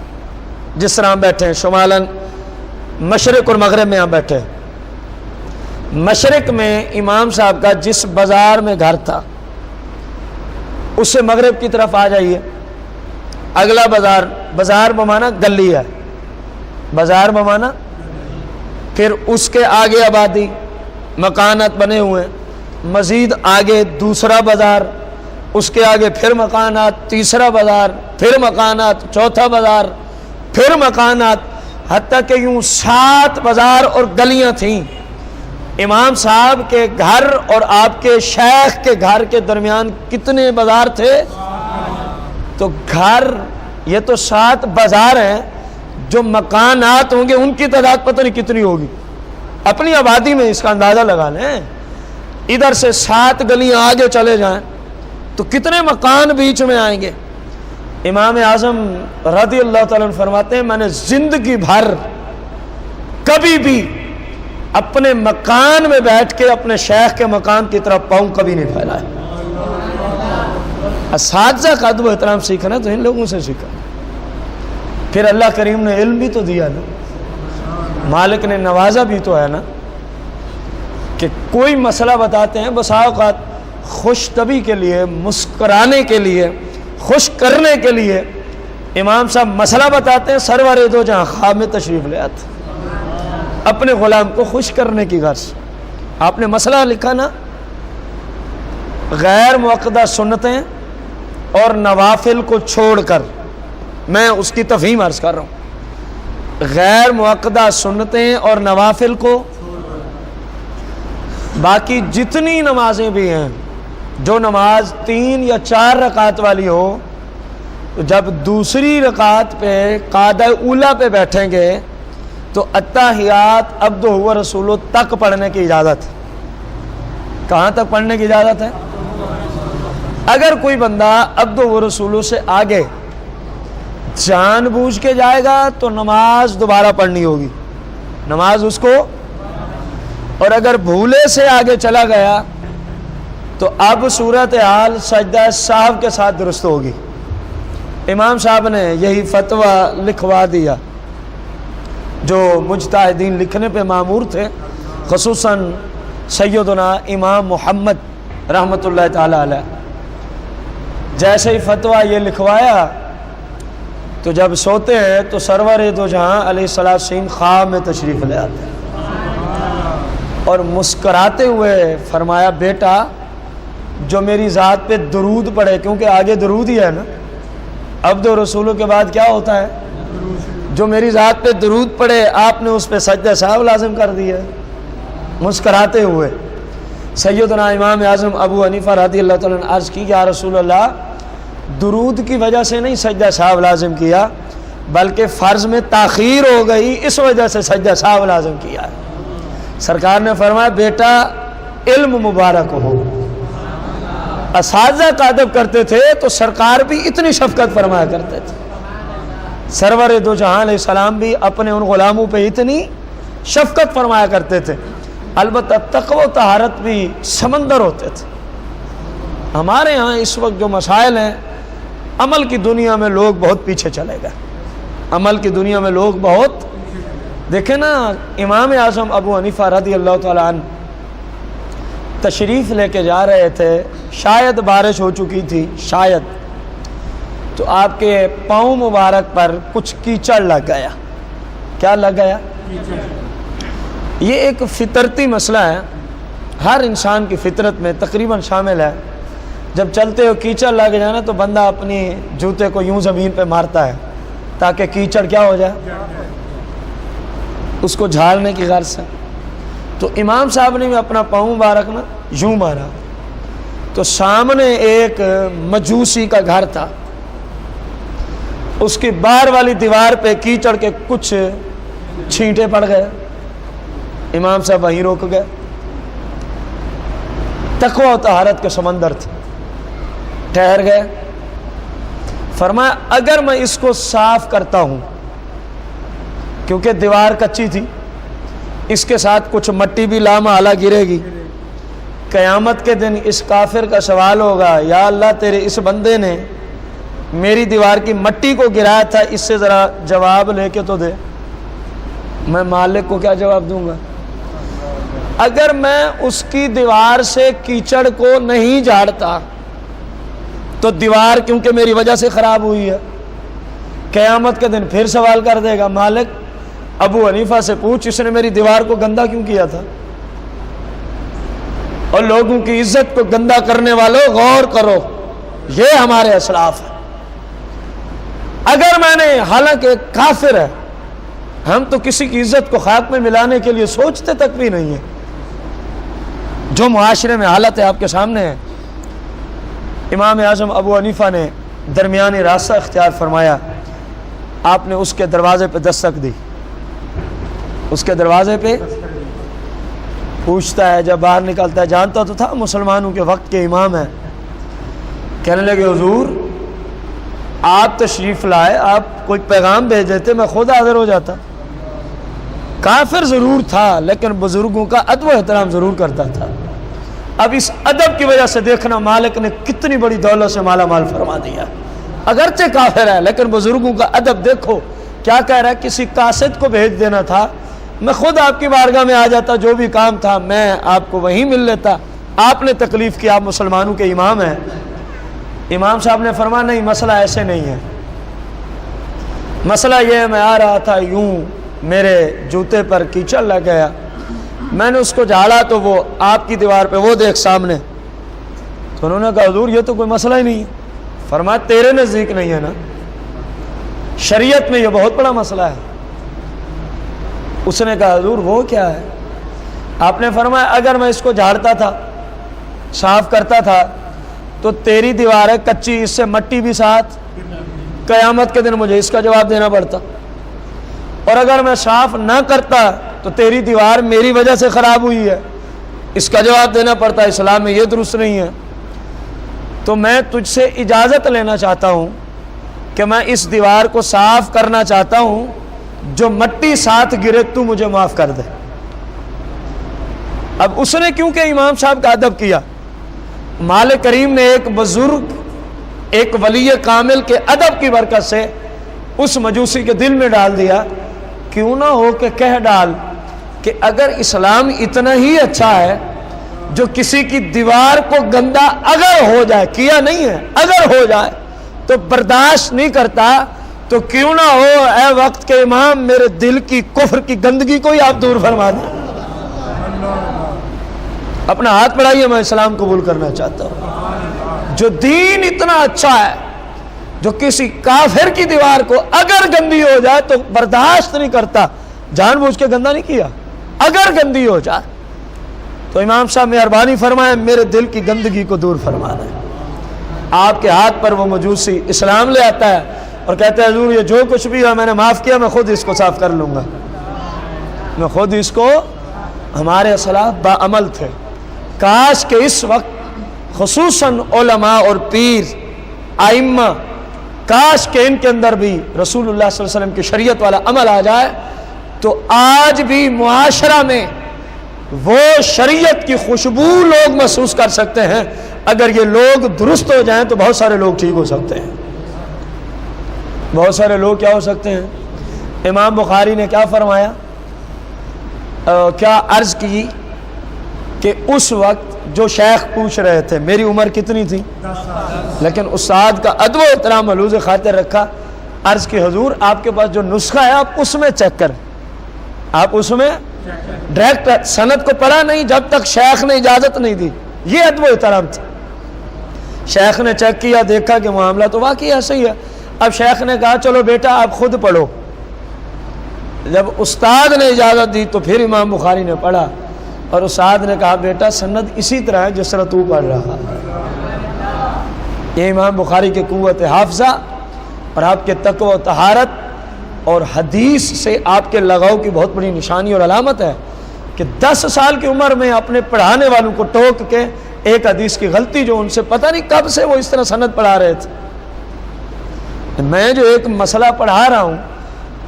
جس طرح ہم بیٹھے ہیں شمالاً مشرق اور مغرب میں ہم بیٹھے ہیں، مشرق میں امام صاحب کا جس بازار میں گھر تھا اس سے مغرب کی طرف آ جائیے، اگلا بازار، بازار بمانا گلی ہے، بازار بمانا، پھر اس کے آگے آبادی، مکانات بنے ہوئے ہیں، مزید آگے دوسرا بازار، اس کے آگے پھر مکانات، تیسرا بازار، پھر مکانات، چوتھا بازار، پھر مکانات، حتیٰ کہ یوں 7 بازار اور گلیاں تھیں۔ امام صاحب کے گھر اور آپ کے شیخ کے گھر کے درمیان کتنے بازار تھے؟ تو گھر، یہ تو 7 بازار ہیں، جو مکانات ہوں گے ان کی تعداد پتہ نہیں کتنی ہوگی، اپنی آبادی میں اس کا اندازہ لگا لیں۔ ادھر سے 7 گلیاں آگے چلے جائیں تو کتنے مکان بیچ میں آئیں گے۔ امام اعظم رضی اللہ تعالیٰ عنہ فرماتے ہیں میں نے زندگی بھر کبھی بھی اپنے مکان میں بیٹھ کے اپنے شیخ کے مکان کی طرف پاؤں کبھی نہیں پھیلایا۔ اساتذہ کا ادب و احترام سیکھنا تو ان لوگوں سے سیکھا۔ پھر اللہ کریم نے علم بھی تو دیا نا، مالک نے نوازا بھی تو ہے نا، کہ کوئی مسئلہ بتاتے ہیں بسا اوقات خوش طبی کے لیے، مسکرانے کے لیے، خوش کرنے کے لیے امام صاحب مسئلہ بتاتے ہیں، سرور دو جہاں خواب میں تشریف لے آتے۔ اپنے غلام کو خوش کرنے کی غرض. آپ نے مسئلہ لکھا نا، غیر مؤکدہ سنتیں اور نوافل کو چھوڑ کر، میں اس کی تفہیم عرض کر رہا ہوں، غیر مؤکدہ سنتیں اور نوافل کو، باقی جتنی نمازیں بھی ہیں، جو نماز 3 یا 4 رکعت والی ہو، تو جب دوسری رکعت پہ قعدہ اولیٰ پہ بیٹھیں گے تو التحیات عبدہ و رسولہ تک پڑھنے کی اجازت ہے. کہاں تک پڑھنے کی اجازت ہے؟ اگر کوئی بندہ عبدہ و رسولہ سے آگے جان بوجھ کے جائے گا تو نماز دوبارہ پڑھنی ہوگی، نماز اس کو، اور اگر بھولے سے آگے چلا گیا تو اب صورتحال سجدہ سہو کے ساتھ درست ہوگی. امام صاحب نے یہی فتویٰ لکھوا دیا جو مجتہدین لکھنے پہ مامور تھے، خصوصاً سیدنا امام محمد رحمۃ اللہ تعالی علیہ. جیسے ہی فتویٰ یہ لکھوایا تو جب سوتے ہیں تو سرور دو جہاں علیہ السلام خواب میں تشریف لے آتے ہیں اور مسکراتے ہوئے فرمایا، بیٹا جو میری ذات پہ درود پڑھے، کیونکہ آگے درود ہی ہے نا، عبد و رسولوں کے بعد کیا ہوتا ہے، جو میری ذات پہ درود پڑھے، آپ نے اس پہ سجدہ سہو لازم کر دیا. مسکراتے ہوئے سیدنا امام اعظم ابو حنیفہ رضی اللہ تعالیٰ عنہ عرض کی، یا رسول اللہ، درود کی وجہ سے نہیں سجدہ سہو لازم کیا، بلکہ فرض میں تاخیر ہو گئی، اس وجہ سے سجدہ سہو لازم کیا ہے. سرکار نے فرمایا، بیٹا علم مبارک ہو. اساتذہ کا ادب کرتے تھے تو سرکار بھی اتنی شفقت فرمایا کرتے تھے. سرور دو جہاں علیہ السلام بھی اپنے ان غلاموں پہ اتنی شفقت فرمایا کرتے تھے. البتہ تقوی و طہارت بھی سمندر ہوتے تھے. ہمارے ہاں اس وقت جو مسائل ہیں، عمل کی دنیا میں لوگ بہت پیچھے چلے گئے. عمل کی دنیا میں لوگ بہت، دیکھیں نا، امام اعظم ابو حنیفہ رضی اللہ تعالیٰ عنہ تشریف لے کے جا رہے تھے، شاید بارش ہو چکی تھی، شاید، تو آپ کے پاؤں مبارک پر کچھ کیچڑ لگ گیا. کیا لگ گیا؟ یہ ایک فطرتی مسئلہ ہے، ہر انسان کی فطرت میں تقریباً شامل ہے. جب چلتے ہو کیچڑ لگ جائے نا تو بندہ اپنی جوتے کو یوں زمین پہ مارتا ہے تاکہ کیچڑ کیا ہو جائے، اس کو جھاڑنے کی غرض سے. تو امام صاحب نے بھی اپنا پاؤں مبارک نا یوں مارا تو سامنے ایک مجوسی کا گھر تھا، اس کی باہر والی دیوار پہ کیچڑ کے کچھ چھینٹے پڑ گئے. امام صاحب وہیں روک گئے. تقوی و طہارت کے سمندر تھے، ٹھہر گئے. فرمایا اگر میں اس کو صاف کرتا ہوں، کیونکہ دیوار کچی تھی، اس کے ساتھ کچھ مٹی بھی لامحالہ گرے گی، قیامت کے دن اس کافر کا سوال ہوگا، یا اللہ تیرے اس بندے نے میری دیوار کی مٹی کو گرایا تھا، اس سے ذرا جواب لے کے تو دے. میں مالک کو کیا جواب دوں گا؟ اگر میں اس کی دیوار سے کیچڑ کو نہیں جھاڑتا تو دیوار کیونکہ میری وجہ سے خراب ہوئی ہے، قیامت کے دن پھر سوال کر دے گا، مالک ابو حنیفہ سے پوچھ اس نے میری دیوار کو گندا کیوں کیا تھا. اور لوگوں کی عزت کو گندا کرنے والوں غور کرو، یہ ہمارے اسلاف ہے. اگر میں نے، حالانکہ کافر ہے، ہم تو کسی کی عزت کو خاک میں ملانے کے لیے سوچتے تک بھی نہیں ہے. جو معاشرے میں حالت ہے آپ کے سامنے ہے. امام اعظم ابو حنیفہ نے درمیانی راستہ اختیار فرمایا. آپ نے اس کے دروازے پہ دستک دی، اس کے دروازے پہ پوچھتا ہے، جب باہر نکلتا ہے، جانتا تو تھا مسلمانوں کے وقت کے امام ہیں. کہنے لگے حضور آپ تشریف لائے، آپ کوئی پیغام بھیج دیتے، میں خود حاضر ہو جاتا. کافر ضرور تھا لیکن بزرگوں کا ادب و احترام ضرور کرتا تھا. اب اس ادب کی وجہ سے دیکھنا مالک نے کتنی بڑی دولت سے مالا مال فرما دیا. اگرچہ کافر ہے لیکن بزرگوں کا ادب دیکھو. کیا کہہ رہا ہے؟ کسی قاصد کو بھیج دینا تھا، میں خود آپ کی بارگاہ میں آ جاتا، جو بھی کام تھا میں آپ کو وہیں مل لیتا. آپ نے تکلیف کی، آپ مسلمانوں کے امام ہیں. امام صاحب نے فرمایا نہیں، مسئلہ ایسے نہیں ہے. مسئلہ یہ ہے، میں آ رہا تھا یوں میرے جوتے پر کیچڑ لگ گیا، میں نے اس کو جھاڑا تو وہ آپ کی دیوار پہ وہ دیکھ سامنے۔ تو انہوں نے کہا حضور یہ تو کوئی مسئلہ ہی نہیں ہے۔ فرمایا تیرے نزدیک نہیں ہے نا، شریعت میں یہ بہت بڑا مسئلہ ہے۔ اس نے کہا حضور وہ کیا ہے؟ آپ نے فرمایا اگر میں اس کو جھاڑتا تھا، صاف کرتا تھا، تو تیری دیوار ہے کچی، اس سے مٹی بھی ساتھ، قیامت کے دن مجھے اس کا جواب دینا پڑتا، اور اگر میں صاف نہ کرتا تو تیری دیوار میری وجہ سے خراب ہوئی ہے، اس کا جواب دینا پڑتا۔ اسلام میں یہ درست نہیں ہے۔ تو میں تجھ سے اجازت لینا چاہتا ہوں کہ میں اس دیوار کو صاف کرنا چاہتا ہوں، جو مٹی ساتھ گرے تو مجھے معاف کر دے۔ اب اس نے کیونکہ امام صاحب کا ادب کیا، مالک کریم نے ایک بزرگ، ایک ولی کامل کے ادب کی برکت سے اس مجوسی کے دل میں ڈال دیا، کیوں نہ ہو کہ کہہ ڈال کہ اگر اسلام اتنا ہی اچھا ہے جو کسی کی دیوار کو گندا اگر ہو جائے، کیا نہیں ہے، اگر ہو جائے تو برداشت نہیں کرتا، تو کیوں نہ ہو اے وقت کے امام میرے دل کی کفر کی گندگی کو ہی آپ دور فرما دیں۔ اپنا ہاتھ بڑھائیے، میں اسلام قبول کرنا چاہتا ہوں۔ جو دین اتنا اچھا ہے، جو کسی کافر کی دیوار کو اگر گندی ہو جائے تو برداشت نہیں کرتا، جان بوجھ کے گندا نہیں کیا، اگر گندی ہو جائے تو امام صاحب مہربانی فرمائے میرے دل کی گندگی کو دور فرما دیں۔ آپ کے ہاتھ پر وہ مجوسی اسلام لے آتا ہے اور کہتا ہے حضور یہ جو کچھ بھی ہے میں نے معاف کیا، میں خود اس کو صاف کر لوں گا، میں خود اس کو۔ ہمارے اسلاف باعمل تھے، کاش کہ اس وقت خصوصاً علماء اور پیر ائمہ، کاش کہ ان کے اندر بھی رسول اللہ صلی اللہ علیہ وسلم کی شریعت والا عمل آ جائے، تو آج بھی معاشرہ میں وہ شریعت کی خوشبو لوگ محسوس کر سکتے ہیں۔ اگر یہ لوگ درست ہو جائیں تو بہت سارے لوگ ٹھیک ہو سکتے ہیں، بہت سارے لوگ کیا ہو سکتے ہیں۔ امام بخاری نے کیا فرمایا، کیا عرض کی کہ اس وقت جو شیخ پوچھ رہے تھے، میری عمر کتنی تھی، لیکن استاد کا ادب و احترام ملحوظ خاطر رکھا، عرض کی حضور آپ کے پاس جو نسخہ ہے آپ اس میں چیک کریں، آپ اس میں ڈائریکٹ سند کو پڑھا نہیں جب تک شیخ نے اجازت نہیں دی، یہ ادب و احترام تھا۔ شیخ نے چیک کیا، دیکھا کہ معاملہ تو واقعی ایسا ہی ہے۔ اب شیخ نے کہا چلو بیٹا آپ خود پڑھو۔ جب استاد نے اجازت دی تو پھر امام بخاری نے پڑھا، اور استاد نے کہا بیٹا سند اسی طرح ہے جس طرح تو پڑھ رہا۔ یہ امام بخاری کی قوت حافظہ اور آپ کے تقوی و طہارت اور حدیث سے آپ کے لگاؤ کی بہت بڑی نشانی اور علامت ہے کہ 10 سال کی عمر میں اپنے پڑھانے والوں کو ٹوک کے ایک حدیث کی غلطی جو ان سے پتہ نہیں کب سے وہ اس طرح سند پڑھا رہے تھے، میں جو ایک مسئلہ پڑھا رہا ہوں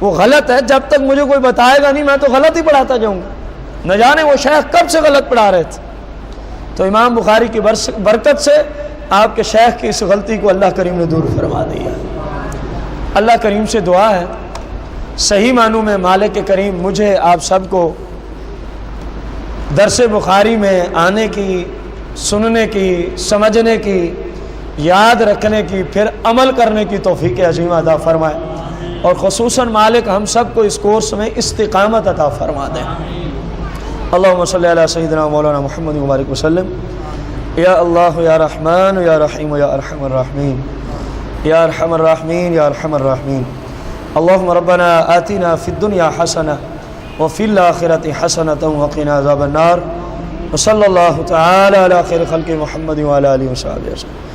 وہ غلط ہے، جب تک مجھے کوئی بتائے گا نہیں میں تو غلط ہی پڑھاتا جاؤں گا، نہ جانے وہ شیخ کب سے غلط پڑھا رہے تھے۔ تو امام بخاری کی برکت سے آپ کے شیخ کی اس غلطی کو اللہ کریم نے دور فرما دیا۔ اللہ کریم سے دعا ہے صحیح معنوں میں مالک کریم مجھے آپ سب کو درس بخاری میں آنے کی، سننے کی، سمجھنے کی، یاد رکھنے کی، پھر عمل کرنے کی توفیق عظیم عطا فرمائے، اور خصوصاً مالک ہم سب کو اس کورس میں استقامت عطا فرما دیں۔ اللہم صلی علی سیدنا مولانا محمد مبارک وسلم۔ یا اللہ یا رحمان یا رحیم یا ارحم الراحمین، یا ارحم الراحمین یا ارحم الراحمین۔ اللہم ربنا آتنا فی الدنیا حسنہ وفی الآخرۃ حسنۃ وقنا عذاب النار، وصلی اللہ تعالی علی خیر خلق محمد وعلی آلہ وصحبہ وسلم۔